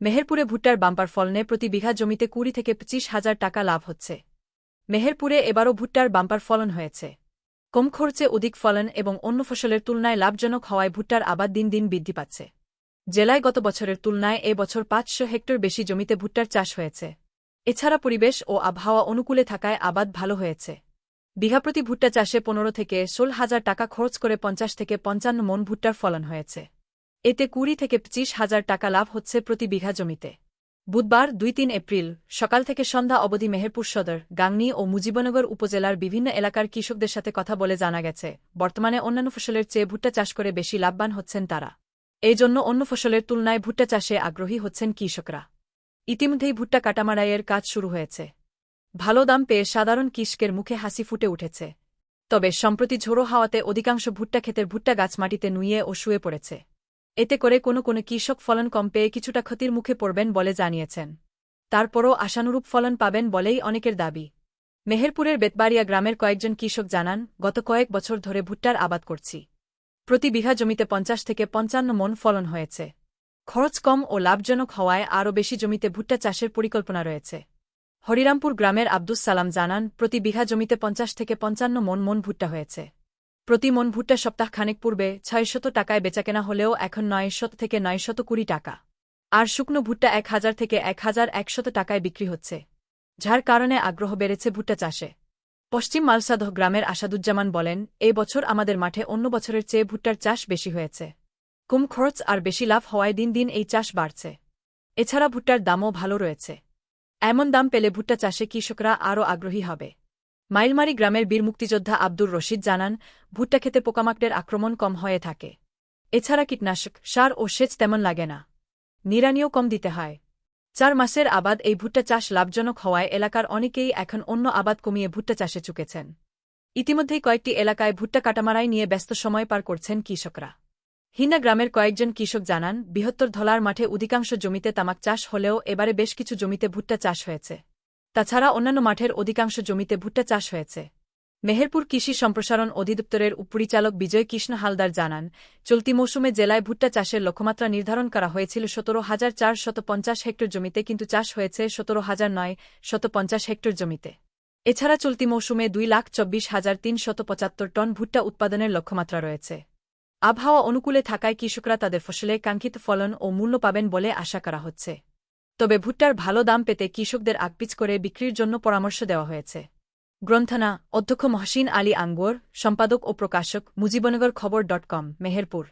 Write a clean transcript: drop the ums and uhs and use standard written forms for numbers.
মেহেরপুরে ভুট্টার বাম্পার ফলনে প্রতি বিঘা জমিতে 20 থেকে 25,000 টাকা লাভ হচ্ছে। মেহেরপুরে এবারও ভুট্টার বাম্পার ফলন হয়েছে। কম খরচে অধিক ফলন এবং অন্য ফসলের তুলনায় লাভজনক হওয়ায় ভুট্টার আবাদ দিন দিন বৃদ্ধি পাচ্ছে। জেলায় গত বছরের তুলনায় এ বছর 500 হেক্টর বেশি জমিতে ভুট্টার চাষ হয়েছে। এছাড়া পরিবেশ ও আবহাওয়া অনুকূলে থাকায় আবাদ ভালো হয়েছে। বিঘাপ্রতি ভুট্টা চাষে 15 থেকে 16,000 টাকা খরচ করে 50 থেকে 55 মন ভুট্টার ফলন হয়েছে। এতে 20 থেকে 25,000 টাকা লাভ হচ্ছে প্রতি বিঘা জমিতে। বুধবার 2-3 এপ্রিল সকাল থেকে সন্ধ্যা অবধি মেহেরপুর সদর, গাংনী ও মুজিবনগর উপজেলার বিভিন্ন এলাকার কৃষকদের সাথে কথা বলে জানা গেছে, বর্তমানে অন্যান্য ফসলের চেয়ে ভুট্টা চাষ করে বেশি লাভবান হচ্ছেন তারা। এই জন্য অন্য ফসলের তুলনায় ভুট্টা চাষে আগ্রহী হচ্ছেন কৃষকরা। ইতিমধ্যেই ভুট্টা কাটামাড়াইয়ের কাজ শুরু হয়েছে। ভালো দাম পেয়ে সাধারণ কৃষকের মুখে হাসি ফুটে উঠেছে। তবে সম্প্রতি ঝোড়ো হাওয়াতে অধিকাংশ ভুট্টা ক্ষেতের ভুট্টা গাছ মাটিতে নুয়ে ও শুয়ে পড়েছে। এতে করে কোনো কৃষক ফলন কম পেয়ে কিছুটা ক্ষতির মুখে পড়বেন বলে জানিয়েছেন। তারপরও আশানুরূপ ফলন পাবেন বলেই অনেকের দাবি। মেহেরপুরের বেতবাড়িয়া গ্রামের কয়েকজন কৃষক জানান, গত কয়েক বছর ধরে ভুট্টার আবাদ করছি। প্রতি বিঘা জমিতে 50 থেকে 55 মন ফলন হয়েছে। খরচ কম ও লাভজনক হওয়ায় আরও বেশি জমিতে ভুট্টা চাষের পরিকল্পনা রয়েছে। হরিরামপুর গ্রামের আব্দুস সালাম জানান, প্রতি বিঘা জমিতে 50 থেকে 55 মন ভুট্টা হয়েছে। প্রতি মন ভুট্টা সপ্তাহখানেক পূর্বে 600 টাকায় বেচাকেনা হলেও এখন 900 থেকে 920 টাকা। আর শুকনো ভুট্টা 1000 থেকে 1100 টাকায় বিক্রি হচ্ছে, যার কারণে আগ্রহ বেড়েছে ভুট্টা চাষে। পশ্চিম মালসাদহ গ্রামের আসাদুজ্জামান বলেন, এই বছর আমাদের মাঠে অন্য বছরের চেয়ে ভুট্টার চাষ বেশি হয়েছে। কম খরচ আর বেশি লাভ হওয়ায় দিন দিন এই চাষ বাড়ছে। এছাড়া ভুট্টার দামও ভালো রয়েছে। এমন দাম পেলে ভুট্টা চাষে কৃষকরা আরও আগ্রহী হবে। মাইলমারি গ্রামের বীর মুক্তিযোদ্ধা আব্দুর রশিদ জানান, ভুট্টা খেতে পোকামাকড়ের আক্রমণ কম হয়ে থাকে। এছাড়া কীটনাশক, সার ও সেচ তেমন লাগে না। নিড়ানিও কম দিতে হয়। 4 মাসের আবাদ এই ভুট্টা চাষ লাভজনক হওয়ায় এলাকার অনেকেই এখন অন্য আবাদ কমিয়ে ভুট্টা চাষে ঝুঁকেছেন। ইতিমধ্যেই কয়েকটি এলাকায় ভুট্টা কাটামাড়াই নিয়ে ব্যস্ত সময় পার করছেন কৃষকরা। হিনা গ্রামের কয়েকজন কৃষক জানান, বৃহত্তর ধলার মাঠে অধিকাংশ জমিতে তামাক চাষ হলেও এবারে বেশ কিছু জমিতে ভুট্টা চাষ হয়েছে। তাছাড়া অন্যান্য মাঠের অধিকাংশ জমিতে ভুট্টা চাষ হয়েছে। মেহেরপুর কৃষি সম্প্রসারণ অধিদপ্তরের উপপরিচালক বিজয় কৃষ্ণ হালদার জানান, চলতি মৌসুমে জেলায় ভুট্টা চাষের লক্ষ্যমাত্রা নির্ধারণ করা হয়েছিল 17,450 হেক্টর জমিতে, কিন্তু চাষ হয়েছে 17,950 হেক্টর জমিতে। এছাড়া চলতি মৌসুমে 2,24,375 টন ভুট্টা উৎপাদনের লক্ষ্যমাত্রা রয়েছে। আবহাওয়া অনুকূলে থাকায় কৃষকরা তাদের ফসলে কাঙ্ক্ষিত ফলন ও মূল্য পাবেন বলে আশা করা হচ্ছে। তবে ভুট্টার ভালো দাম পেতে কৃষকদের আগপিচ করে বিক্রির জন্য পরামর্শ দেওয়া হয়েছে। গ্রন্থনা, অধ্যক্ষ মহসিন আলী আঙ্গুর, সম্পাদক ও প্রকাশক, মুজিবনগর খবর.com, মেহেরপুর।